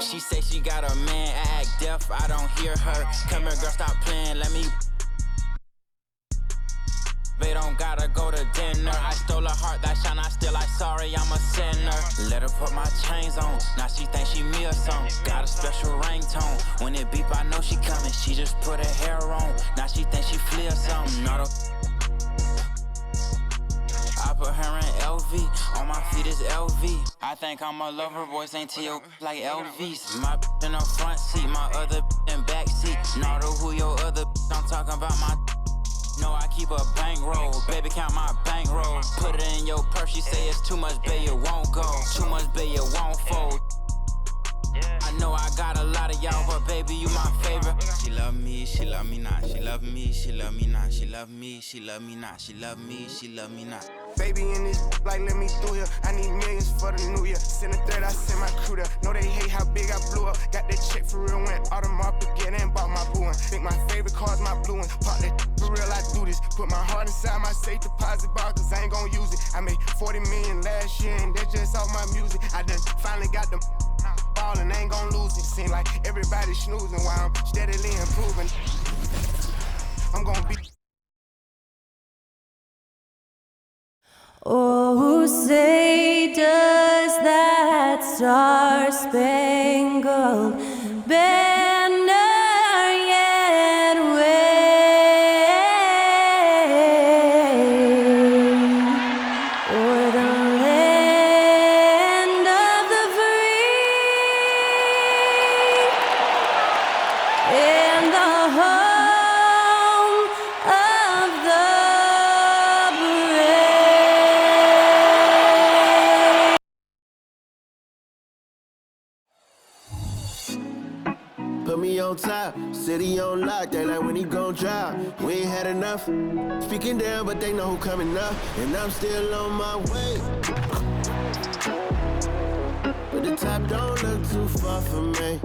She say she got a man, I act deaf, I don't hear her. Come here, girl, stop playing, let me. They don't gotta go to dinner. I stole her heart, that shine I still like sorry, I'm a sinner. Let her put my chains on, now she think she me or something. Got a special ringtone, when it beep I know she coming. She just put her hair on, now she think she flee or something. Not a I put her in LV, on my feet is LV. I think I'm a lover, boys ain't T.O. like LVs. My in the front seat, my other in back seat. Not who your other I'm talking about my. No, I keep a bankroll, baby count my bankroll. Put it in your purse, she say it's too much, baby, it won't go. Too much, baby, it won't fold. I know I got a lot of y'all, but baby, you my favorite. She love me, she love me not. She love me, she love me not. She love me, she love me not. She love me, she love me not. Baby in this, like let me through here. I need millions for the new year. Send a third, I send my crew there. Know they hate how big I blew up. Got that check for real, went Audemars again and bought my blue one. Think my favorite car's my blue one. Pop that for real, I do this. Put my heart inside my safe deposit box, cause I ain't gon' use it. I made 40 million last year, and that's just off my music. I done finally got them ballin', ain't gon' lose it. Seem like everybody snoozing while I'm steadily improving. I'm gon' be. Oh, say does that star-spangled banner yet wave o'er the land of the free and the home of the Put me on top, city on lock, they like when he gon' drop. We ain't had enough, speaking down, but they know who coming up, and I'm still on my way. But the top don't look too far from me.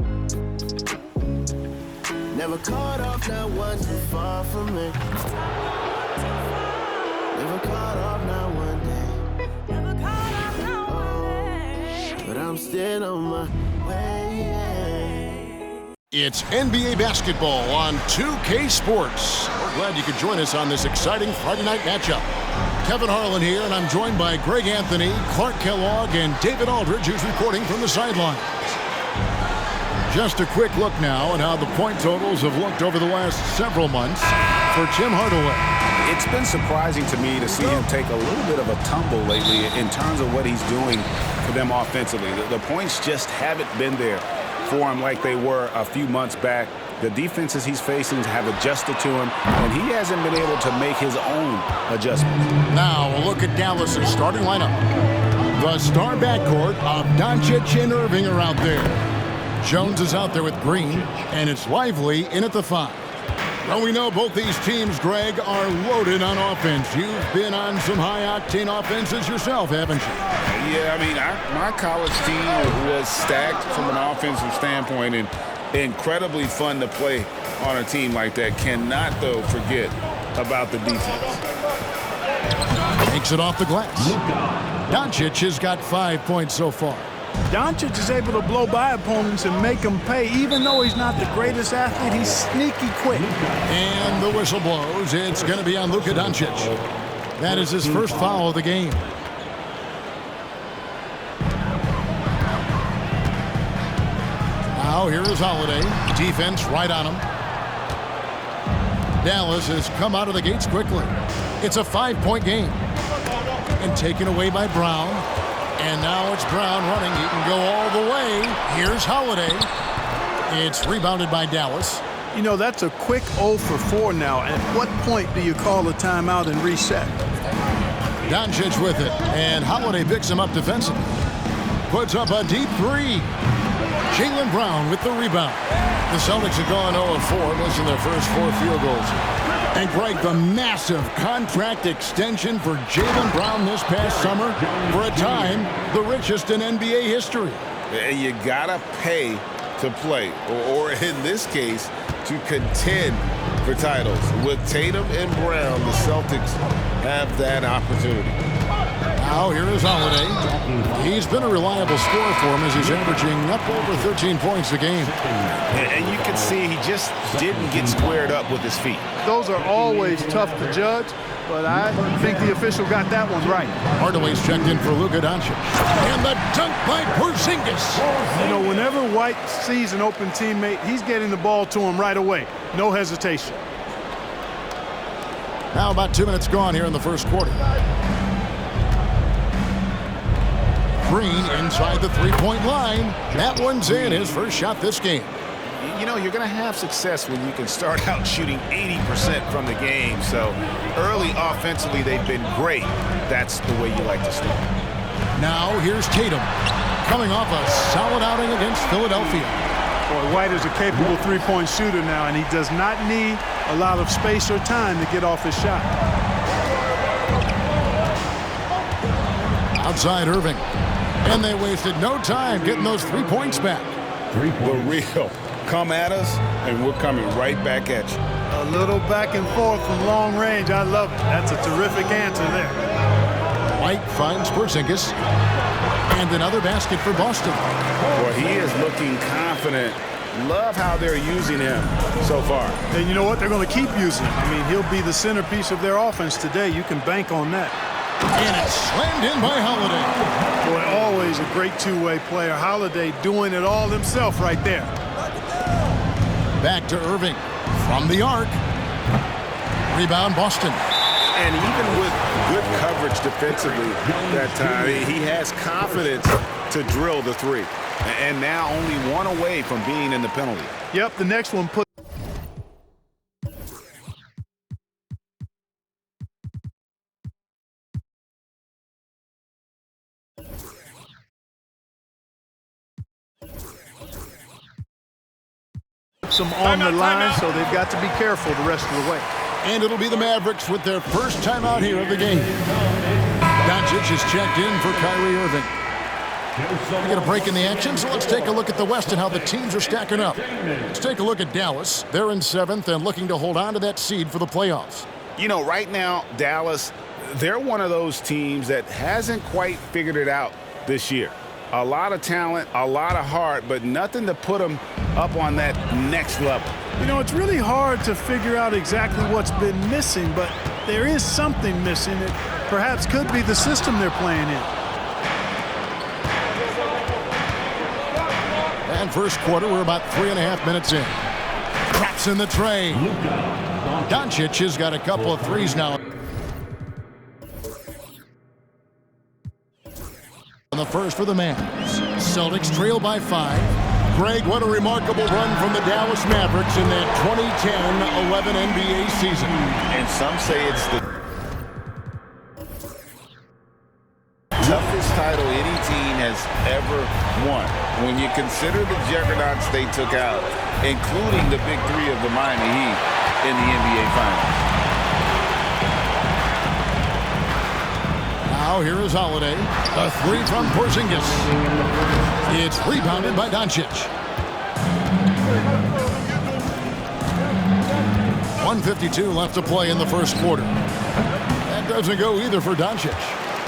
Never caught off, not one too far from me. Never caught off, not one day. Never caught up, not one day. But I'm still on my way, It's NBA basketball on 2K Sports. We're glad you could join us on this exciting Friday night matchup. Kevin Harlan here, and I'm joined by Greg Anthony, Clark Kellogg, and David Aldridge, who's reporting from the sidelines. Just a quick look now at how the point totals have looked over the last several months for Tim Hardaway. It's been surprising to me to see him take a little bit of a tumble lately in terms of what he's doing for them offensively. The points just haven't been there for him like they were a few months back. The defenses he's facing have adjusted to him, and he hasn't been able to make his own adjustments. Now a look at Dallas's starting lineup. The star backcourt of Doncic and Irving are out there. Jones is out there with Green, and it's Lively in at the 5. Well, we know both these teams, Greg, are loaded on offense. You've been on some high-octane offenses yourself, haven't you? Yeah, I mean, my college team was stacked from an offensive standpoint and incredibly fun to play on a team like that. Cannot, though, forget about the defense. Takes it off the glass. Doncic has got 5 points so far. Doncic is able to blow by opponents and make them pay. Even though he's not the greatest athlete, he's sneaky quick. And the whistle blows. It's going to be on Luka Doncic. That is his first foul of the game. Now here is Holiday. Defense right on him. Dallas has come out of the gates quickly. It's a 5-point game. And taken away by Brown. And now it's Brown running. He can go all the way. Here's Holiday. It's rebounded by Dallas. You know, that's a quick 0 for 4 now. At what point do you call a timeout and reset? Doncic with it. And Holiday picks him up defensively. Puts up a deep 3. Jaylen Brown with the rebound. The Celtics have gone 0-4, missing their first 4 field goals. And Greg, the massive contract extension for Jaylen Brown this past summer, for a time, the richest in NBA history. You gotta pay to play, or in this case, to contend for titles. With Tatum and Brown, the Celtics have that opportunity. Now here is Holiday. He's been a reliable scorer for him as he's averaging up over 13 points a game. And you can see he just didn't get squared up with his feet. Those are always tough to judge, but I think the official got that one right. Hardaway's checked in for Luka Doncic. And the dunk by Porzingis. You know, whenever White sees an open teammate, he's getting the ball to him right away. No hesitation. Now about 2 minutes gone here in the first quarter. Green inside the three-point line. That one's in, his first shot this game. You know, you're going to have success when you can start out shooting 80% from the game. So early offensively, they've been great. That's the way you like to start. Now here's Tatum, coming off a solid outing against Philadelphia. Boy, White is a capable three-point shooter now, and he does not need a lot of space or time to get off his shot. Outside Irving. And they wasted no time getting those 3 points back. The real come at us, and we're coming right back at you. A little back and forth from long range. I love it. That's a terrific answer there. White finds Porzingis. And another basket for Boston. Boy, he is looking confident. Love how they're using him so far. And you know what? They're going to keep using him. I mean, he'll be the centerpiece of their offense today. You can bank on that. And it's slammed in by Holiday. Boy, always a great two-way player. Holiday doing it all himself right there. Back to Irving from the arc. Rebound Boston. And even with good coverage defensively that time, he has confidence to drill the three. And now only one away from being in the penalty. Yep, the next one put. Some on the line, so they've got to be careful the rest of the way. And it'll be the Mavericks with their first timeout here of the game. Doncic is checked in for Kyrie Irving. We get a break in the action, so let's take a look at the West and how the teams are stacking up. Let's take a look at Dallas. They're in 7th and looking to hold on to that seed for the playoffs. You know, right now, Dallas, they're one of those teams that hasn't quite figured it out this year. A lot of talent, a lot of heart, but nothing to put them up on that next level. You know, it's really hard to figure out exactly what's been missing, but there is something missing. It perhaps could be the system they're playing in. And first quarter, we're about 3.5 minutes in. Drops in the tray. Doncic has got a couple of threes now. On the first for the Mavs. Celtics trail by 5. Greg, what a remarkable run from the Dallas Mavericks in that 2010-11 NBA season. And some say it's the toughest title any team has ever won. When you consider the juggernauts they took out, including the big three of the Miami Heat in the NBA Finals. Now here is Holiday. A three from Porzingis. It's rebounded by Doncic. 1:52 left to play in the first quarter. That doesn't go either for Doncic.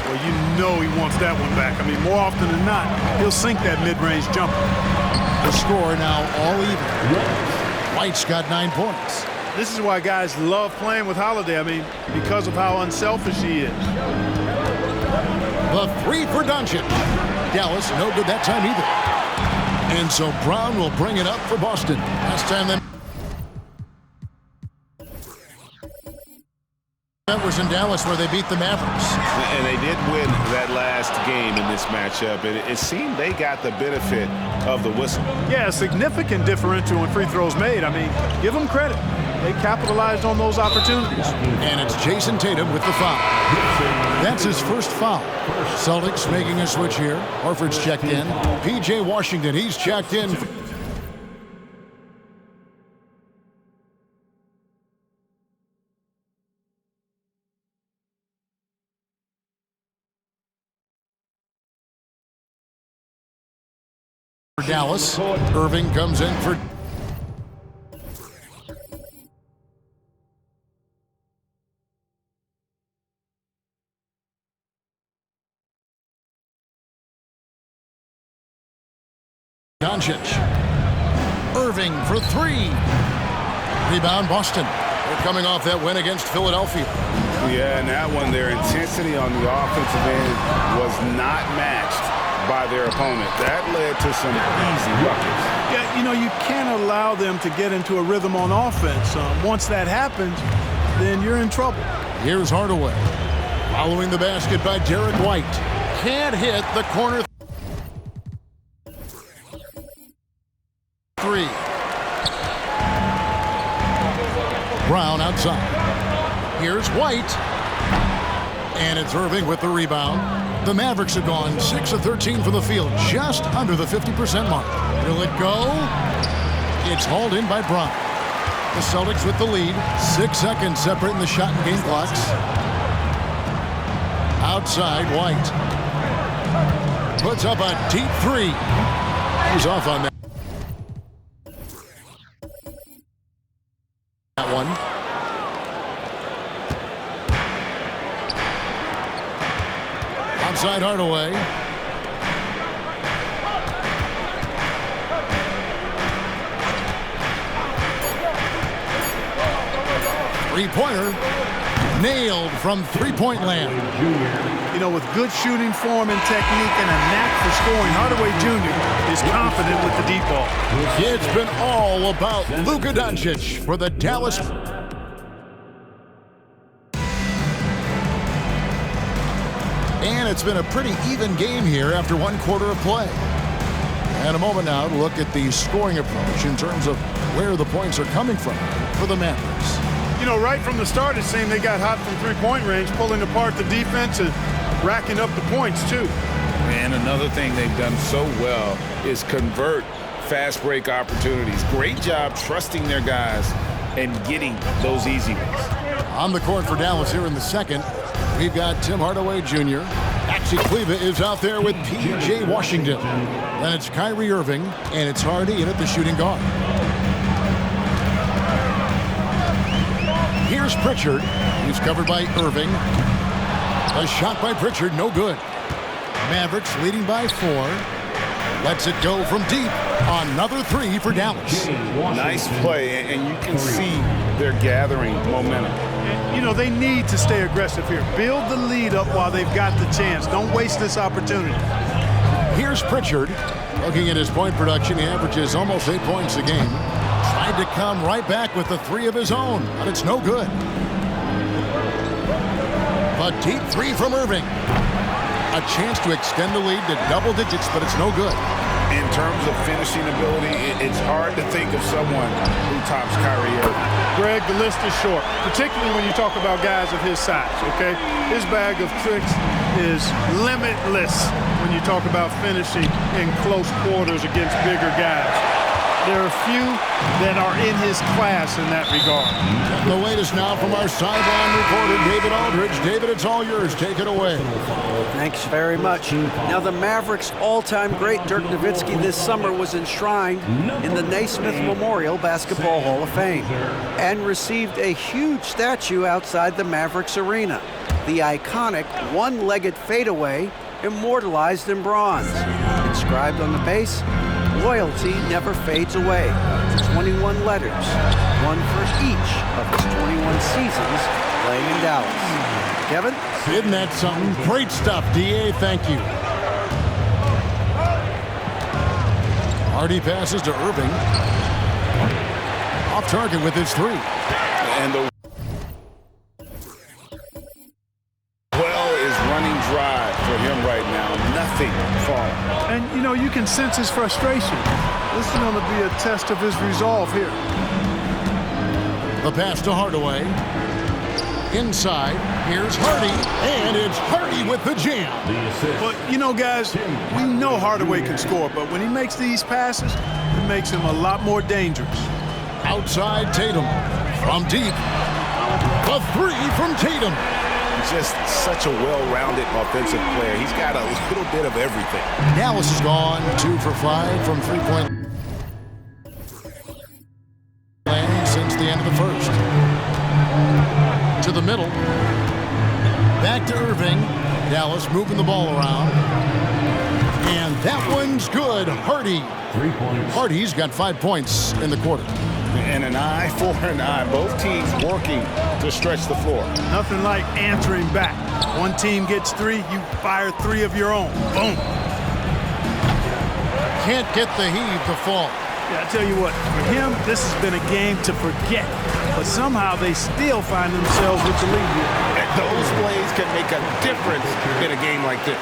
Well, you know he wants that one back. I mean, more often than not, he'll sink that mid-range jumper. The score now all even. White's got 9 points. This is why guys love playing with Holiday. I mean, because of how unselfish he is. The three for Doncic. Dallas no good that time either. And so Brown will bring it up for Boston. Last time that was in Dallas where they beat the Mavericks. And they did win that last game in this matchup. And it seemed they got the benefit of the whistle. Yeah, a significant differential in free throws made. I mean, give them credit. They capitalized on those opportunities. And it's Jason Tatum with the foul. That's his first foul. Celtics making a switch here. Horford's checked in. P.J. Washington, he's checked in. For Dallas, Irving comes in for Doncic. Irving for three. Rebound, Boston. They're coming off that win against Philadelphia. Yeah, and that one, their intensity on the offensive end was not matched by their opponent. That led to some easy buckets. Yeah, you know, you can't allow them to get into a rhythm on offense. Once that happens, then you're in trouble. Here's Hardaway. Following the basket by Derek White. Can't hit the corner three. Brown outside. Here's White. And it's Irving with the rebound. The Mavericks have gone 6 of 13 from the field, just under the 50% mark. Will it go? It's hauled in by Brown. The Celtics with the lead. 6 seconds separating the shot and game clocks. Outside, White. Puts up a deep three. He's off on that one. Outside Hardaway. Three-pointer. Nailed from three-point land. You know, with good shooting form and technique and a knack for scoring, Hardaway Jr. is confident with the deep ball. It's been all about Luka Doncic for the Dallas. And it's been a pretty even game here after one quarter of play. And a moment now to look at the scoring approach in terms of where the points are coming from for the Mavericks. You know, right from the start, it seemed they got hot from three-point range, pulling apart the defense and racking up the points, too. And another thing they've done so well is convert fast break opportunities. Great job trusting their guys and getting those easy ones. On the court for Dallas here in the second, we've got Tim Hardaway Jr. Maxi Kleber is out there with P.J. Washington. Then it's Kyrie Irving, and it's Hardy in at the shooting guard. Here's Pritchard. He's covered by Irving. A shot by Pritchard, no good. Mavericks leading by 4. Lets it go from deep. Another three for Dallas. Nice play, and you can see they're gathering momentum. You know, they need to stay aggressive here. Build the lead up while they've got the chance. Don't waste this opportunity. Here's Pritchard. Looking at his point production, he averages almost 8 points a game. Tried to come right back with the three of his own, but it's no good. A deep three from Irving. A chance to extend the lead to double digits, but it's no good. In terms of finishing ability, it's hard to think of someone who tops Kyrie Irving. Greg, the list is short, particularly when you talk about guys of his size, okay? His bag of tricks is limitless when you talk about finishing in close quarters against bigger guys. There are few that are in his class in that regard. The latest now from our sideline reporter, David Aldridge. David, it's all yours. Take it away. Thanks very much. Now, the Mavericks' all-time great Dirk Nowitzki this summer was enshrined in the Naismith Memorial Basketball Hall of Fame and received a huge statue outside the Mavericks arena. The iconic one-legged fadeaway immortalized in bronze. Inscribed on the base, "Loyalty never fades away." 21 letters, one for each of his 21 seasons playing in Dallas. Kevin? Isn't that something? Great stuff, D.A. Thank you. Hardy passes to Irving. Off target with his three. And the well is running dry for him right now. Nothing falling. And, you know, you can sense his frustration. This is going to be a test of his resolve here. The pass to Hardaway. Inside, here's Hardy, and it's Hardy with the jam. But, you know, guys, we know Hardaway can score, but when he makes these passes, it makes him a lot more dangerous. Outside Tatum. From deep. The three from Tatum. Just such a well-rounded offensive player. He's got a little bit of everything. Dallas has gone 2 for 5 from three-point land since the end of the first. To the middle. Back to Irving. Dallas moving the ball around. And that one's good. Hardy. 3 points. Hardy's got 5 points in the quarter. And an eye for an eye. Both teams working to stretch the floor. Nothing like answering back. One team gets 3, you fire 3 of your own. Boom. Can't get the heave to fall. Yeah, I tell you what, for him, this has been a game to forget. But somehow they still find themselves with the lead here. And those plays can make a difference in a game like this.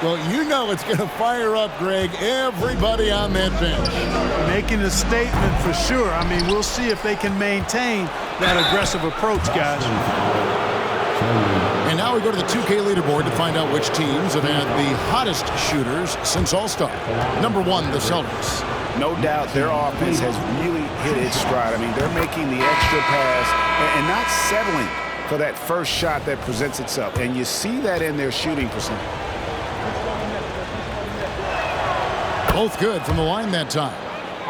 Well, you know it's going to fire up, Greg, everybody on that bench. Making a statement for sure. I mean, we'll see if they can maintain that aggressive approach, guys. And now we go to the 2K leaderboard to find out which teams have had the hottest shooters since All-Star. Number 1, the Celtics. No doubt their offense has really hit its stride. I mean, they're making the extra pass and not settling for that first shot that presents itself. And you see that in their shooting percentage. Both good from the line that time.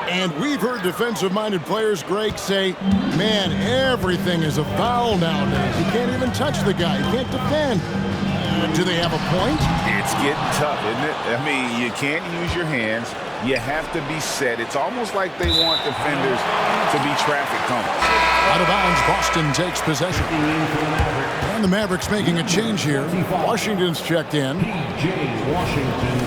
And we've heard defensive-minded players, Greg, say, man, everything is a foul nowadays. You can't even touch the guy. You can't defend. Do they have a point? It's getting tough, isn't it? I mean, you can't use your hands. You have to be set. It's almost like they want defenders to be traffic cones. Out of bounds, Boston takes possession. And the Mavericks making a change here. Washington's checked in. Washington.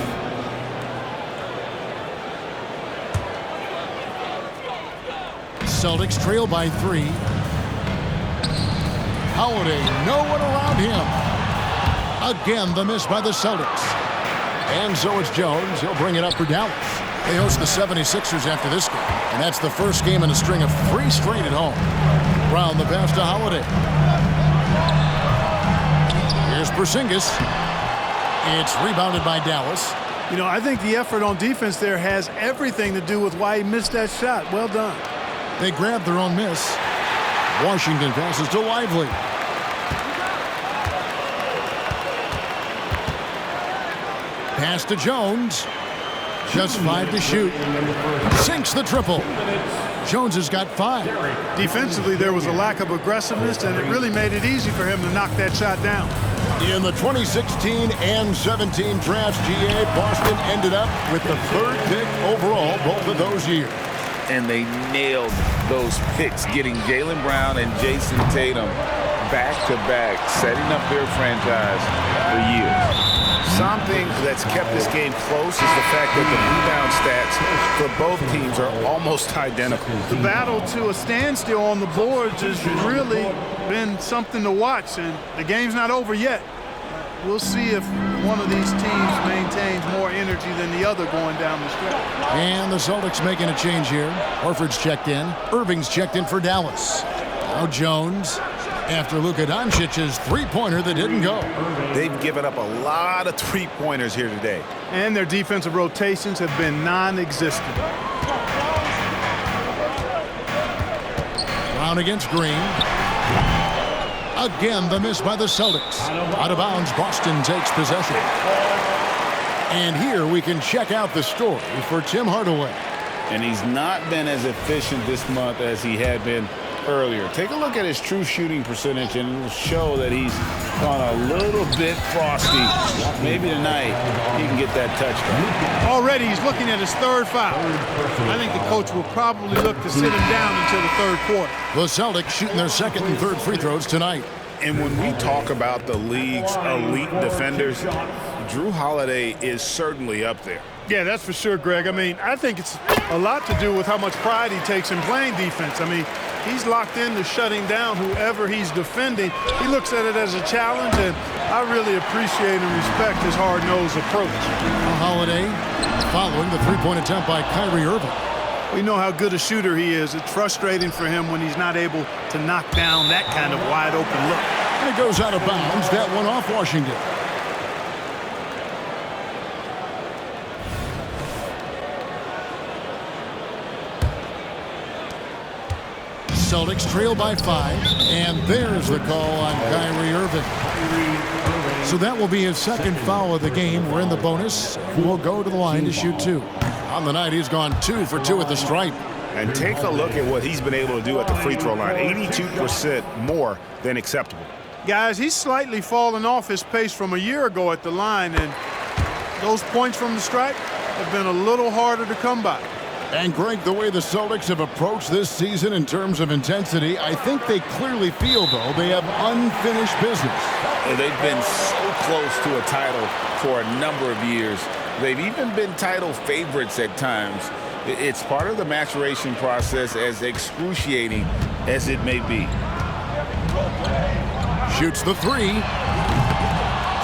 Celtics trail by 3. Holiday, no one around him. Again, the miss by the Celtics. And so it's Jones. He'll bring it up for Dallas. They host the 76ers after this game. And that's the first game in a string of 3 straight at home. Brown the pass to Holiday. Here's Porzingis. It's rebounded by Dallas. You know, I think the effort on defense there has everything to do with why he missed that shot. Well done. They grab their own miss. Washington passes to Lively. Pass to Jones. Just 5 to shoot. Sinks the triple. Jones has got 5. Defensively, there was a lack of aggressiveness, and it really made it easy for him to knock that shot down. In the 2016 and 17 drafts, GA, Boston ended up with the 3rd pick overall both of those years. And they nailed those picks, getting Jaylen Brown and Jason Tatum back-to-back, setting up their franchise for years. Something that's kept this game close is the fact that the rebound stats for both teams are almost identical. The battle to a standstill on the boards has really been something to watch, and the game's not over yet. We'll see if one of these teams maintains more energy than the other going down the stretch. And the Celtics making a change here. Horford's checked in. Irving's checked in for Dallas. Now Jones after Luka Doncic's 3-pointer that didn't go. They've given up a lot of 3-pointers here today. And their defensive rotations have been non-existent. Brown against Green. Again, the miss by the Celtics. Out of bounds, Boston takes possession. And here we can check out the story for Tim Hardaway. And he's not been as efficient this month as he had been earlier. Take a look at his true shooting percentage, and it will show that he's gone a little bit frosty. Maybe tonight he can get that touchdown. Already he's looking at his 3rd foul. I think the coach will probably look to sit him down until the 3rd quarter. The Celtics shooting their 2nd and 3rd free throws tonight. And when we talk about the league's elite defenders, Drew Holiday is certainly up there. Yeah, that's for sure, Greg. I mean, I think it's a lot to do with how much pride he takes in playing defense. I mean, he's locked into shutting down whoever he's defending. He looks at it as a challenge, and I really appreciate and respect his hard-nosed approach. Holiday following the 3-point attempt by Kyrie Irving. We know how good a shooter he is. It's frustrating for him when he's not able to knock down that kind of wide-open look. And it goes out of bounds. That one off Washington. Celtics trail by 5, and there's the call on Kyrie Irving. So that will be his 2nd foul of the game. We're in the bonus. We'll go to the line to shoot 2. On the night, he's gone 2 for 2 at the stripe. And take a look at what he's been able to do at the free throw line. 82% more than acceptable. Guys, he's slightly fallen off his pace from a year ago at the line, and those points from the stripe have been a little harder to come by. And Greg, the way the Celtics have approached this season in terms of intensity, I think they clearly feel, though, they have unfinished business. They've been so close to a title for a number of years. They've even been title favorites at times. It's part of the maturation process, as excruciating as it may be. Shoots the three.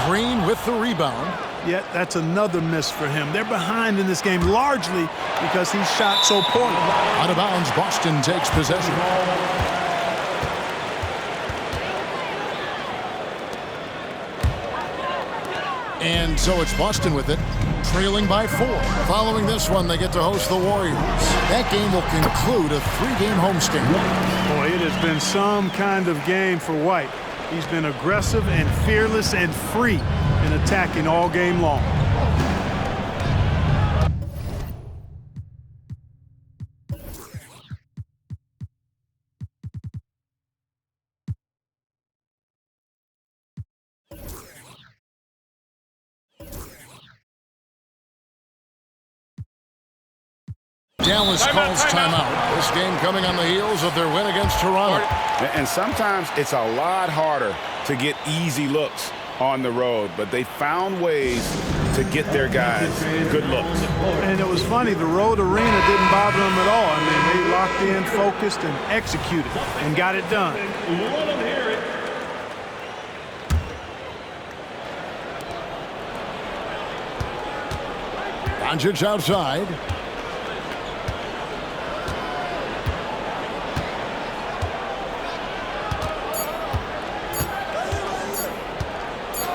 Green with the rebound. Yet that's another miss for him. They're behind in this game largely because he shot so poorly. Out of bounds, Boston takes possession. And so it's Boston with it, trailing by 4. Following this one, they get to host the Warriors. That game will conclude a 3-game homestand. Boy, it has been some kind of game for White. He's been aggressive and fearless and free in attacking all game long. Dallas calls timeout. This game coming on the heels of their win against Toronto. And sometimes it's a lot harder to get easy looks on the road, but they found ways to get their guys good looks. And it was funny, the road arena didn't bother them at all. I mean, they locked in, focused, and executed, and got it done. Doncic outside.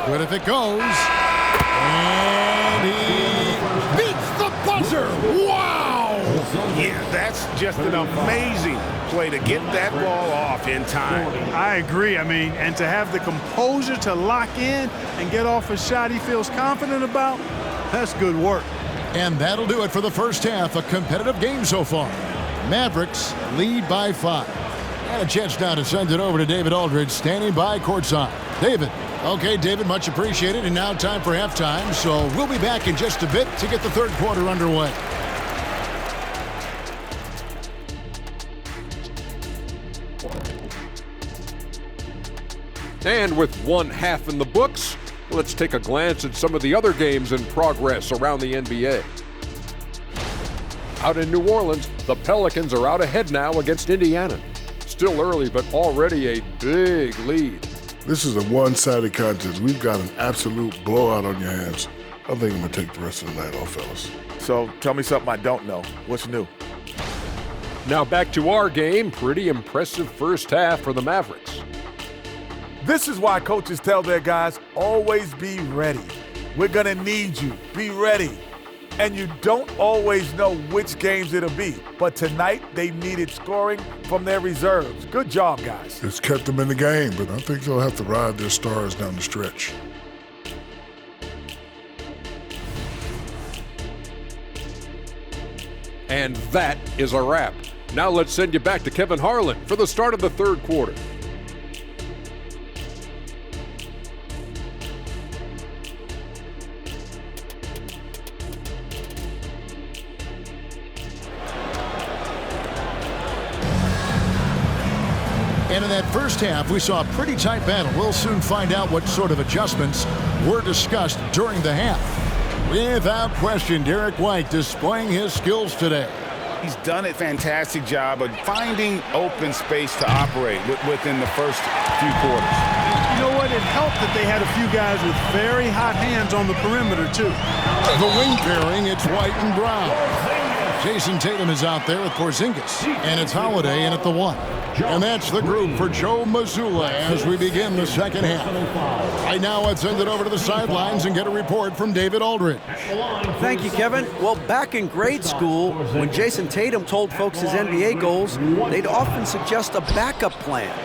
Good if it goes. And he beats the buzzer. Wow! Yeah, that's just an amazing play to get that ball off in time. I agree. I mean, and to have the composure to lock in and get off a shot he feels confident about, that's good work. And that'll do it for the first half. A competitive game so far. Mavericks lead by 5. And a chance now to send it over to David Aldridge, standing by courtside. David. Okay, David, much appreciated. And now time for halftime. So we'll be back in just a bit to get the third quarter underway. And with one half in the books, let's take a glance at some of the other games in progress around the NBA. Out in New Orleans, the Pelicans are out ahead now against Indiana. Still early, but already a big lead. This is a one-sided contest. We've got an absolute blowout on your hands. I think I'm going to take the rest of the night off, fellas. So tell me something I don't know. What's new? Now back to our game. Pretty impressive first half for the Mavericks. This is why coaches tell their guys, always be ready. We're going to need you. Be ready. And you don't always know which games it'll be. But tonight, they needed scoring from their reserves. Good job, guys. It's kept them in the game, but I think they'll have to ride their stars down the stretch. And that is a wrap. Now let's send you back to Kevin Harlan for the start of the third quarter. And in that first half, we saw a pretty tight battle. We'll soon find out what sort of adjustments were discussed during the half. Without question, Derek White displaying his skills today. He's done a fantastic job of finding open space to operate within the first few quarters. You know what? It helped that they had a few guys with very hot hands on the perimeter, too. The wing pairing, it's White and Brown. Jason Tatum is out there with Porzingis, and it's Holiday in at the 1. And that's the group for Joe Mazzulla as we begin the second half. Right now, let's send it over to the sidelines and get a report from David Aldridge. Thank you, Kevin. Well, back in grade school, when Jason Tatum told folks his NBA goals, they'd often suggest a backup plan.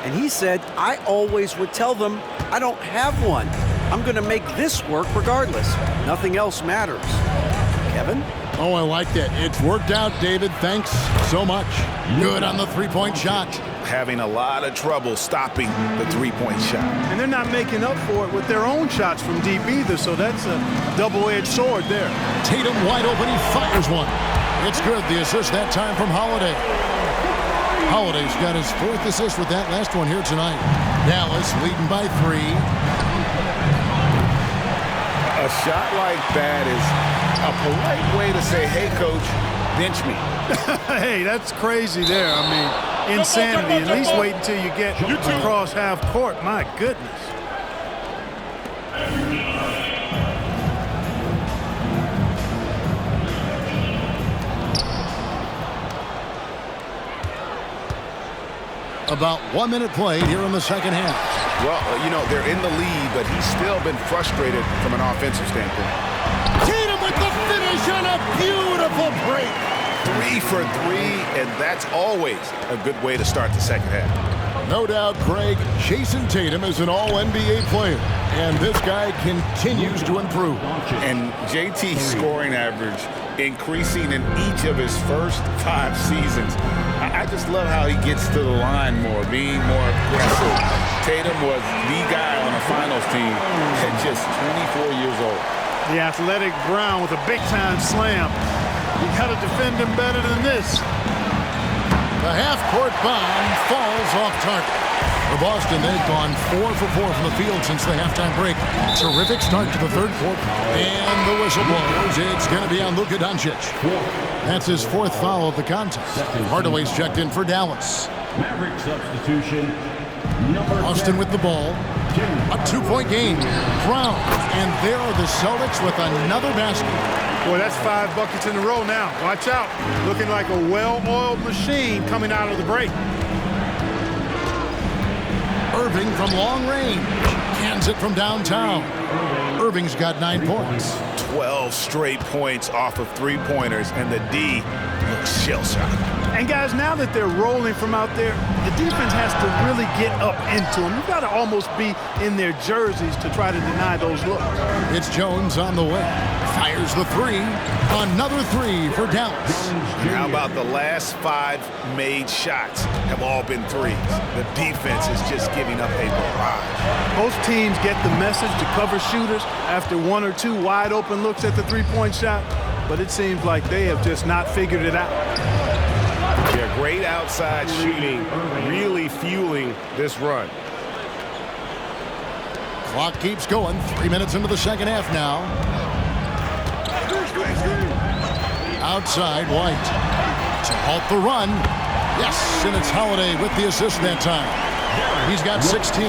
And he said, I always would tell them, I don't have one. I'm going to make this work regardless. Nothing else matters. Kevin? Oh, I like that. It's worked out, David. Thanks so much. Good on the three-point shot. Having a lot of trouble stopping the three-point shot. And they're not making up for it with their own shots from deep either, so that's a double-edged sword there. Tatum wide open. He fires one. It's good. The assist that time from Holiday. Holiday's got his 4th assist with that last one here tonight. Dallas leading by 3. A shot like that is a polite way to say, hey, coach, bench me. Hey, that's crazy there. I mean, insanity. At least wait until you get across half court. My goodness. About 1 minute played here in the second half. Well, you know, they're in the lead, but he's still been frustrated from an offensive standpoint. Tatum with the finish on a beautiful break. 3 for 3, and that's always a good way to start the second half. No doubt, Craig, Jason Tatum is an all-NBA player, and this guy continues to improve. And JT's scoring average increasing in each of his first 5 seasons. I just love how he gets to the line more, being more aggressive. Tatum was the guy on the finals team at just 24 years old. The athletic Brown with a big-time slam. You got to defend him better than this. The half-court bomb falls off target. For Boston, they've gone 4 for 4 from the field since the halftime break. Terrific start to the third quarter. And the whistle blows. It's going to be on Luka Doncic. That's his 4th foul of the contest. Hardaway's checked in for Dallas. Maverick substitution. Austin with the ball. A 2-point game. Brown. And there are the Celtics with another basket. Boy, that's 5 buckets in a row now. Watch out. Looking like a well-oiled machine coming out of the break. Irving from long range. Cans it from downtown. Irving's got 9 points. 12 straight points off of 3-pointers, and the D looks shell-shocked. And guys, now that they're rolling from out there, the defense has to really get up into them. You've got to almost be in their jerseys to try to deny those looks. It's Jones on the way. Fires the 3. Another 3 for Dallas. How about the last 5 made shots have all been threes? The defense is just giving up a barrage. Most teams get the message to cover shooters after 1 or 2 wide open looks at the 3-point shot, but it seems like they have just not figured it out. Yeah, great outside shooting, really fueling this run. Clock keeps going. 3 minutes into the second half now. Outside, White. To halt the run. Yes, and it's Holiday with the assist that time. He's got 16.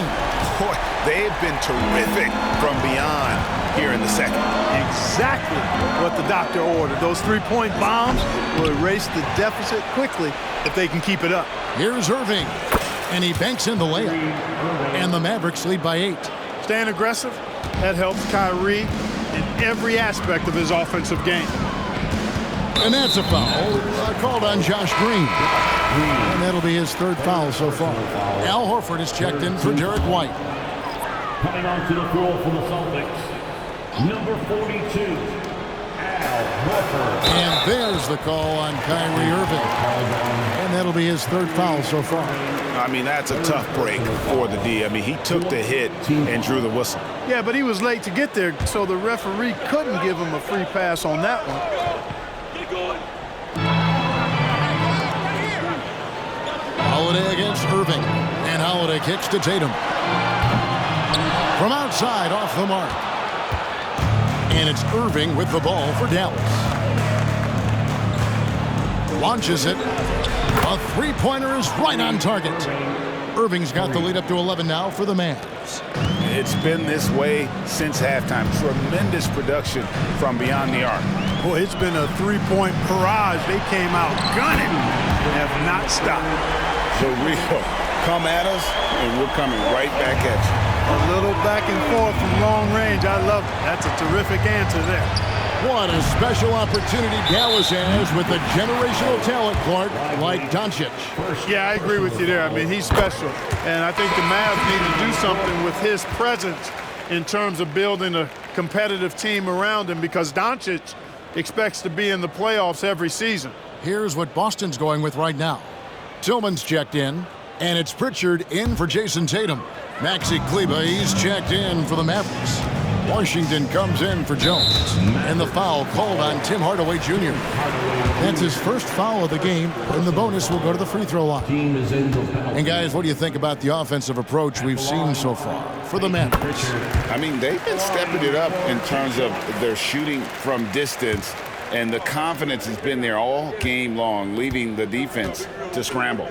Boy, they have been terrific from beyond here in the second. Exactly what the doctor ordered. Those 3-point bombs will erase the deficit quickly if they can keep it up. Here's Irving, and he banks in the layup. And the Mavericks lead by 8. Staying aggressive, that helps Kyrie in every aspect of his offensive game. And that's a foul called on Josh Green. And that'll be his 3rd foul so far. Al Horford is checked in for Derek White. Coming onto the floor for the Celtics, number 42, Al Horford. And there's the call on Kyrie Irving. And that'll be his 3rd foul so far. I mean, that's a tough break for the D. I mean, he took the hit and drew the whistle. Yeah, but he was late to get there, so the referee couldn't give him a free pass on that one. Holiday against Irving. And Holiday kicks to Tatum. From outside, off the mark. And it's Irving with the ball for Dallas. Launches it. A 3-pointer is right on target. Irving's got the lead up to 11 now for the Mavs. It's been this way since halftime. Tremendous production from beyond the arc. Boy, it's been a 3-point barrage. They came out gunning and have not stopped. The real come at us, and we're coming right back at you. A little back and forth from long range. I love it. That's a terrific answer there. What a special opportunity Dallas has with a generational talent, Clark, like Doncic. Yeah, I agree with you there. I mean, he's special. And I think the Mavs need to do something with his presence in terms of building a competitive team around him, because Doncic expects to be in the playoffs every season. Here's what Boston's going with right now. Tillman's checked in, and it's Pritchard in for Jason Tatum. Maxi Kleber, he's checked in for the Mavericks. Washington comes in for Jones. And the foul called on Tim Hardaway Jr. That's his first foul of the game, and the bonus will go to the free throw line. And guys, what do you think about the offensive approach we've seen so far for the Mavericks? I mean, they've been stepping it up in terms of their shooting from distance, and the confidence has been there all game long, leaving the defense to scramble.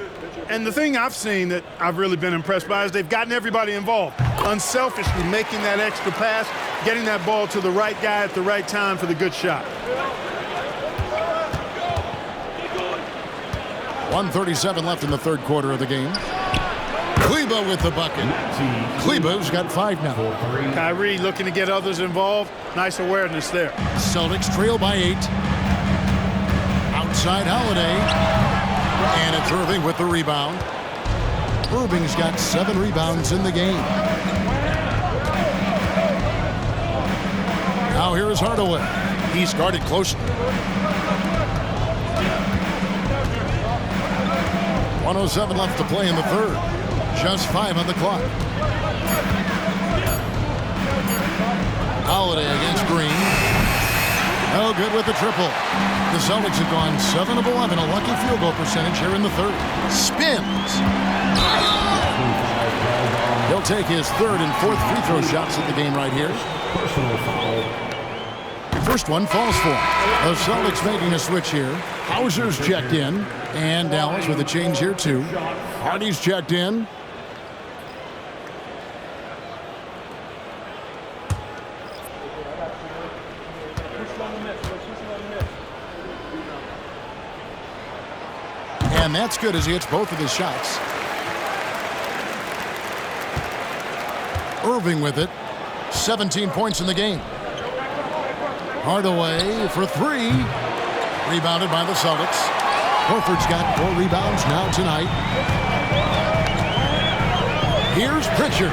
And the thing I've seen that I've really been impressed by is they've gotten everybody involved, unselfishly making that extra pass, getting that ball to the right guy at the right time for the good shot. 1:37 left in the third quarter of the game. Kleber with the bucket. Kleber's got 5 now. Kyrie looking to get others involved. Nice awareness there. Celtics trail by 8. Outside Holiday. And it's Irving with the rebound. Irving's got 7 rebounds in the game. Now here is Hardaway. He's guarded closely. 1:07 left to play in the third. Just 5 on the clock. Holiday against Green. No good with the triple. The Celtics have gone 7 of 11, a lucky field goal percentage here in the third. Spins. He'll take his third and fourth free throw shots at the game right here. First one falls for him. The Celtics making a switch here. Hauser's checked in, and Dallas with a change here too. Hardy's checked in. And that's good as he hits both of his shots. Irving with it. 17 points in the game. Hardaway for 3. Rebounded by the Celtics. Horford's got 4 rebounds now tonight. Here's Pritchard.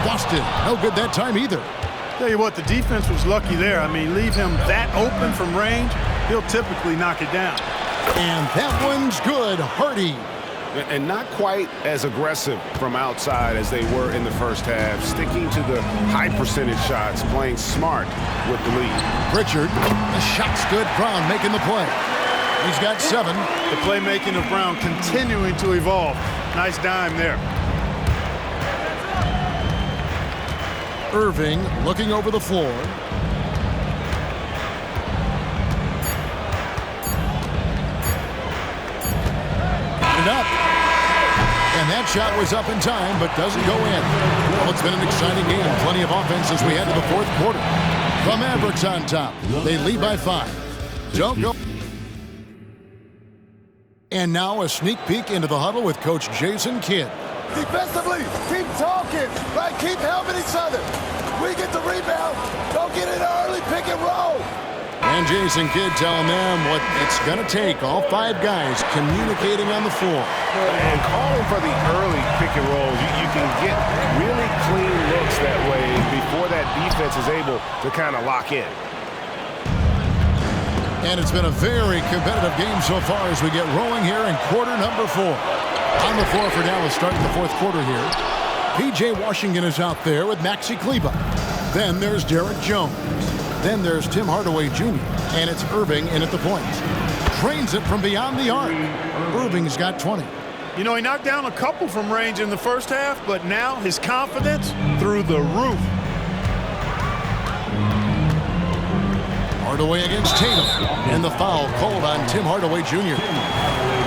Busted. No good that time either. Tell you what, the defense was lucky there. I mean, leave him that open from range, he'll typically knock it down. And that one's good. Hardy. And not quite as aggressive from outside as they were in the first half. Sticking to the high percentage shots, playing smart with the lead. Pritchard, the shot's good. Brown making the play. He's got 7. The playmaking of Brown continuing to evolve. Nice dime there. Irving looking over the floor. Up. And that shot was up in time, but doesn't go in. Well, it's been an exciting game. Plenty of offense as we head to the fourth quarter. The Mavericks on top. They lead by 5. Don't go. And now a sneak peek into the huddle with Coach Jason Kidd. Defensively, keep talking. Right, keep helping each other. We get the rebound. Don't get in early, pick and roll. And Jason Kidd telling them what it's going to take. All 5 guys communicating on the floor. And calling for the early pick and rolls. You can get really clean looks that way before that defense is able to kind of lock in. And it's been a very competitive game so far as we get rolling here in quarter number 4. On the floor for Dallas starting the fourth quarter here. P.J. Washington is out there with Maxi Kleber. Then there's Derek Jones. Then there's Tim Hardaway Jr. And it's Irving in at the point. Trains it from beyond the arc. Irving's got 20. You know, he knocked down a couple from range in the first half, but now his confidence through the roof. Hardaway against Tatum. And the foul called on Tim Hardaway Jr.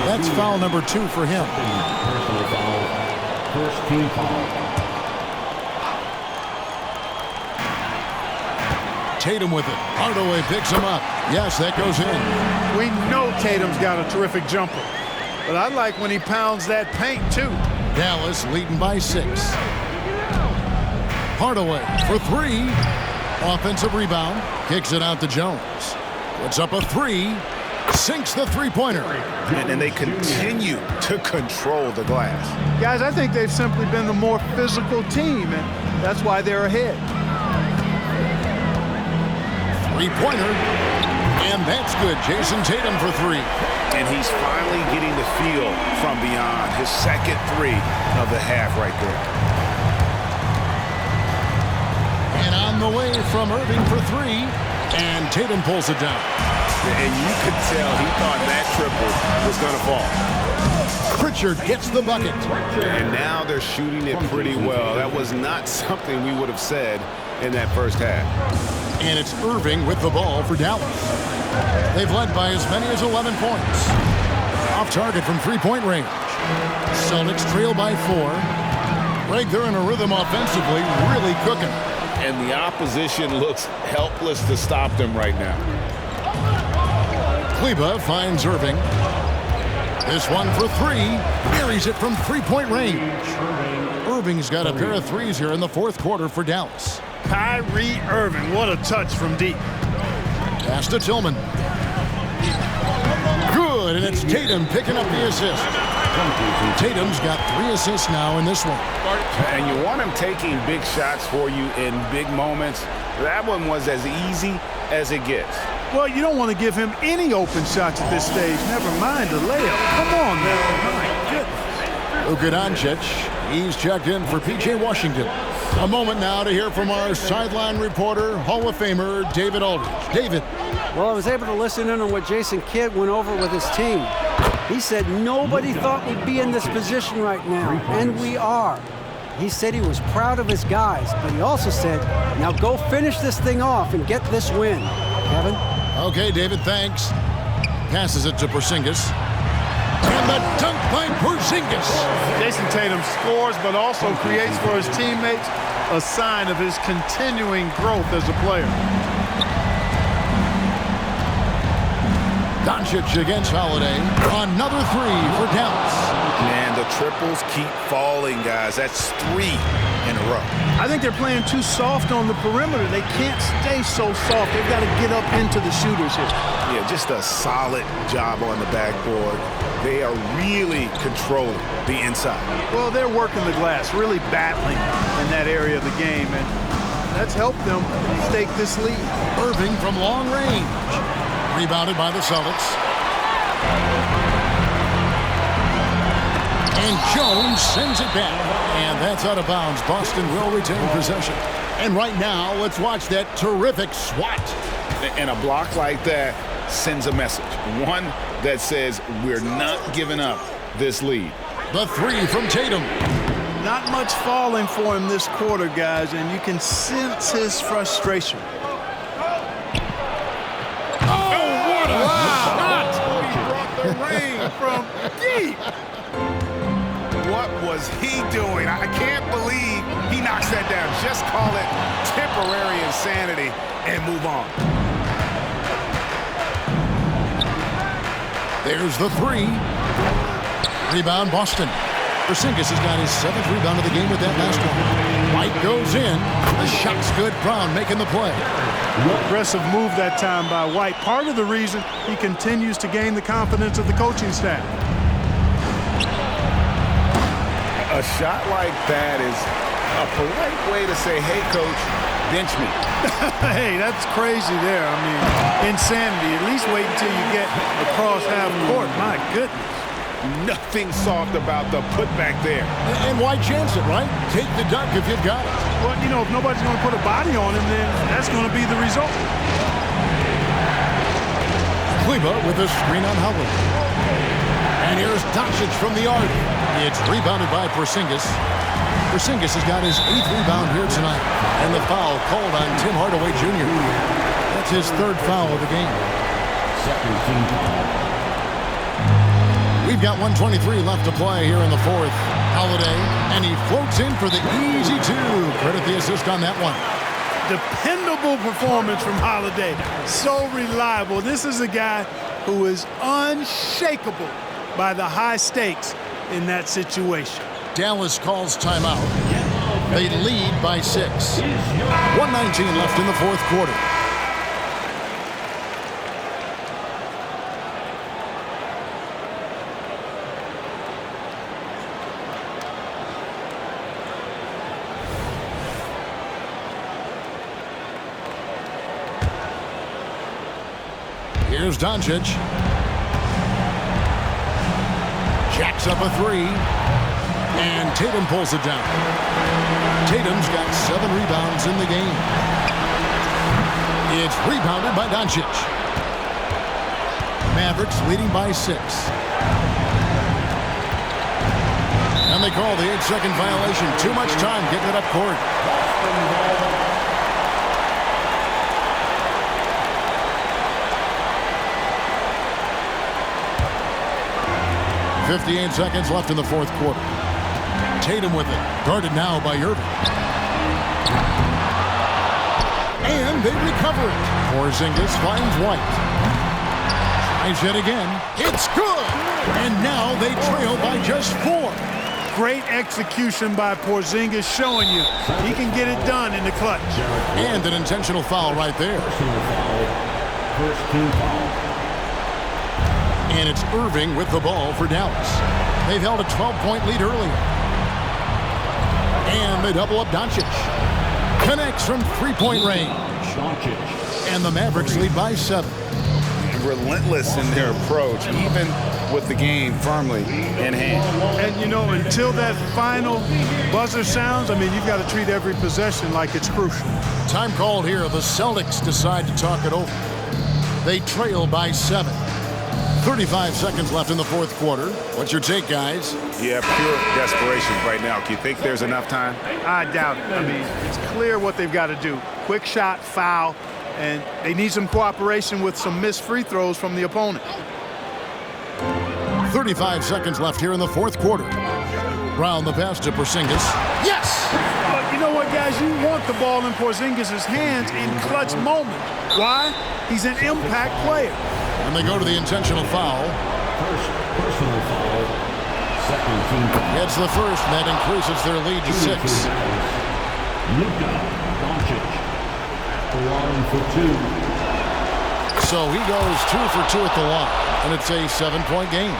That's foul number 2 for him. Personal foul. First team foul. Tatum with it. Hardaway picks him up. Yes, that goes in. We know Tatum's got a terrific jumper, but I like when he pounds that paint too. Dallas leading by 6. Hardaway for 3. Offensive rebound. Kicks it out to Jones. Puts up a 3. Sinks the three-pointer. And they continue to control the glass. Guys, I think they've simply been the more physical team, and that's why they're ahead. Three-pointer. And that's good. Jason Tatum for 3. And he's finally getting the feel from beyond. His second 3 of the half right there. And on the way from Irving for 3. And Tatum pulls it down. And you could tell he thought that triple was going to fall. Pritchard gets the bucket. And now they're shooting it pretty well. That was not something we would have said in that first half. And it's Irving with the ball for Dallas. They've led by as many as 11 points. Off target from three-point range. Celtics trail by 4. Right, they're in a rhythm offensively, really cooking. And the opposition looks helpless to stop them right now. Kleba finds Irving. This one for 3. Buries it from three-point range. Irving's got a pair of threes here in the fourth quarter for Dallas. Kyrie Irving, what a touch from deep. Pass to Tillman. Good, and it's Tatum picking up the assist. Tatum's got 3 assists now in this one. And you want him taking big shots for you in big moments. That one was as easy as it gets. Well, you don't want to give him any open shots at this stage. Never mind the layup. Come on now. My goodness. Luka Doncic, he's checked in for P.J. Washington. A moment now to hear from our sideline reporter, Hall of Famer David Aldridge. David. Well, I was able to listen in on what Jason Kidd went over with his team. He said nobody thought we'd be in this position right now, and we are. He said he was proud of his guys, but he also said, now go finish this thing off and get this win. Kevin? Okay, David, thanks. Passes it to Porzingis. And the dunk by Porzingis. Jason Tatum scores, but also creates for his teammates a sign of his continuing growth as a player. Doncic against Holiday. Another 3 for Dallas. Man, the triples keep falling, guys. That's 3 in a row. I think they're playing too soft on the perimeter. They can't stay so soft. They've got to get up into the shooters here. Yeah, just a solid job on the backboard. They are really controlling the inside. Well, they're working the glass, really battling in that area of the game, and that's helped them stake this lead. Irving from long range. Rebounded by the Celtics. And Jones sends it back. And that's out of bounds. Boston will retain possession. And right now, let's watch that terrific swat. And a block like that sends a message. One that says we're not giving up this lead. The 3 from Tatum. Not much falling for him this quarter, guys, and you can sense his frustration. Rain from deep. What was he doing? I can't believe he knocks that down. Just call it temporary insanity and move on. There's the 3. Rebound Boston. Porzingis has got his 7th rebound of the game with that last one. White goes in. The shot's good. Brown making the play. Aggressive move that time by White. Part of the reason he continues to gain the confidence of the coaching staff. A shot like that is a polite way to say, hey, coach, bench me. Hey, that's crazy there. I mean, insanity. At least wait until you get across half court. My goodness. Nothing soft about the putback there. And why chance it, right? Take the dunk if you've got it. Well, you know, if nobody's going to put a body on him, then that's going to be the result. Kleba with a screen on Howard. And here's Doncic from the arc. It's rebounded by Porzingis. Porzingis has got his 8th rebound here tonight. And the foul called on Tim Hardaway Jr. That's his 3rd foul of the game. We've got 1:23 left to play here in the 4th. Holiday, and he floats in for the easy 2. Credit the assist on that one. Dependable performance from Holiday. So reliable. This is a guy who is unshakable by the high stakes in that situation. Dallas calls timeout. They lead by 6. 1:19 left in the 4th quarter. Here's Doncic. Jacks up a three. And Tatum pulls it down. Tatum's got 7 rebounds in the game. It's rebounded by Doncic. Mavericks leading by 6. And they call the 8-second violation. Too much time getting it up court. 58 seconds left in the fourth quarter. Tatum with it. Guarded now by Irving. And they recover it. Porzingis finds White. Tries yet again. It's good. And now they trail by just 4. Great execution by Porzingis, showing you he can get it done in the clutch. And an intentional foul right there. First team foul. And it's Irving with the ball for Dallas. They've held a 12-point lead earlier. And they double up Doncic. Connects from 3-point range. And the Mavericks lead by 7. Relentless in their approach, even with the game firmly in hand. And, you know, until that final buzzer sounds, I mean, you've got to treat every possession like it's crucial. Time called here. The Celtics decide to talk it over. They trail by 7. 35 seconds left in the fourth quarter. What's your take, guys? Yeah, pure desperation right now. Do you think there's enough time? I doubt it. I mean, it's clear what they've got to do. Quick shot, foul, and they need some cooperation with some missed free throws from the opponent. 35 seconds left here in the fourth quarter. Brown the pass to Porzingis. Yes! But you know what, guys? You want the ball in Porzingis' hands in clutch moment. Why? He's an impact player. And they go to the intentional foul. First personal foul. Second team foul. Gets the first, and that increases their lead to 6. Luka Doncic at the line for 2. So he goes 2 for 2 at the line, and it's a 7-point game.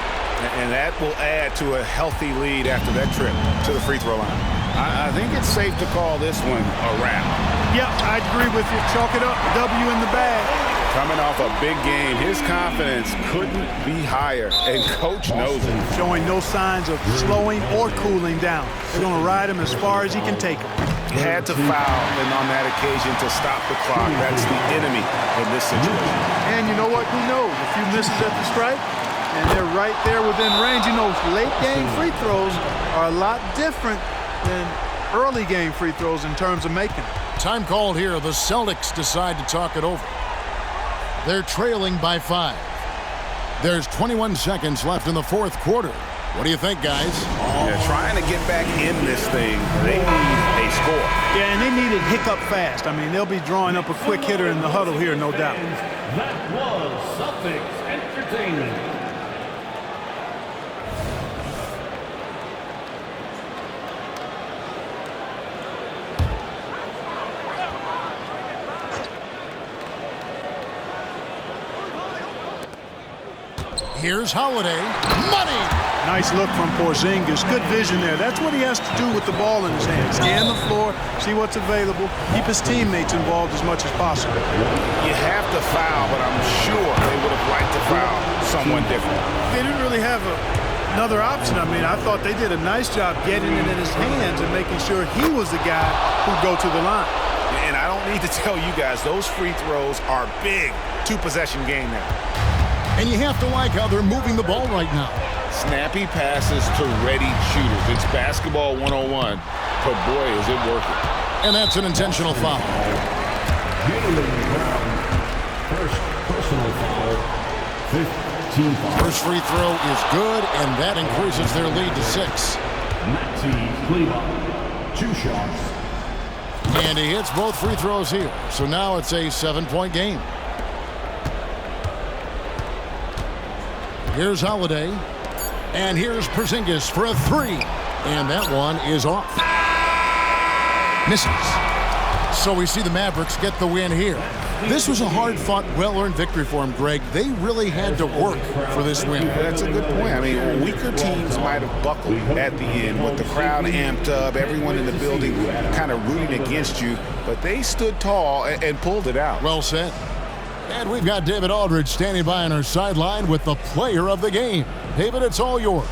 And that will add to a healthy lead after that trip to the free throw line. I think it's safe to call this one a wrap. Yep, I agree with you. Chalk it up. W in the bag. Coming off a big game, his confidence couldn't be higher, and Coach knows it. Showing no signs of slowing or cooling down. They're going to ride him as far as he can take him. He had to foul, and on that occasion to stop the clock. That's the enemy in this situation. And you know what? Who knows? A few misses at the stripe, and they're right there within range. You know, late game free throws are a lot different than early game free throws in terms of making it. Time called here. The Celtics decide to talk it over. They're trailing by 5. There's 21 seconds left in the fourth quarter. What do you think, guys? Yeah, trying to get back in this thing, they need a score. Yeah, and they need it hiccup fast. I mean, they'll be drawing up a quick hitter in the huddle here, no doubt. That was Celtics Entertainment. Here's Holiday. Money! Nice look from Porzingis. Good vision there. That's what he has to do with the ball in his hand. Scan the floor, see what's available, keep his teammates involved as much as possible. You have to foul, but I'm sure they would have liked to foul someone different. They didn't really have another option. I mean, I thought they did a nice job getting it in his hands and making sure he was the guy who'd go to the line. And I don't need to tell you guys, those free throws are big. 2-possession game now. And you have to like how they're moving the ball right now. Snappy passes to ready shooters. It's basketball 101, but boy, is it working. And that's an intentional foul. First personal foul. 15 foul. First free throw is good, and that increases their lead to 6. Maxi Kleber, 2 shots. And he hits both free throws here. So now it's a 7-point game. Here's Holiday. And here's Porzingis for a 3. And that one is off. Misses. So we see the Mavericks get the win here. This was a hard-fought, well-earned victory for them, Greg. They really had to work for this win. That's a good point. I mean, weaker teams might have buckled at the end with the crowd amped up, everyone in the building kind of rooting against you, but they stood tall and pulled it out. Well said. And we've got David Aldridge standing by on our sideline with the player of the game. David, it's all yours.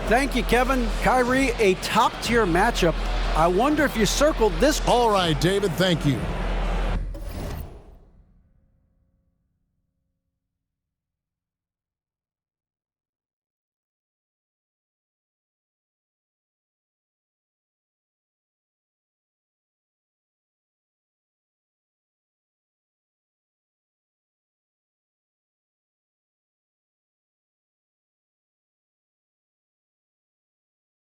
Thank you, Kevin. Kyrie, a top-tier matchup. I wonder if you circled this. All right, David, thank you.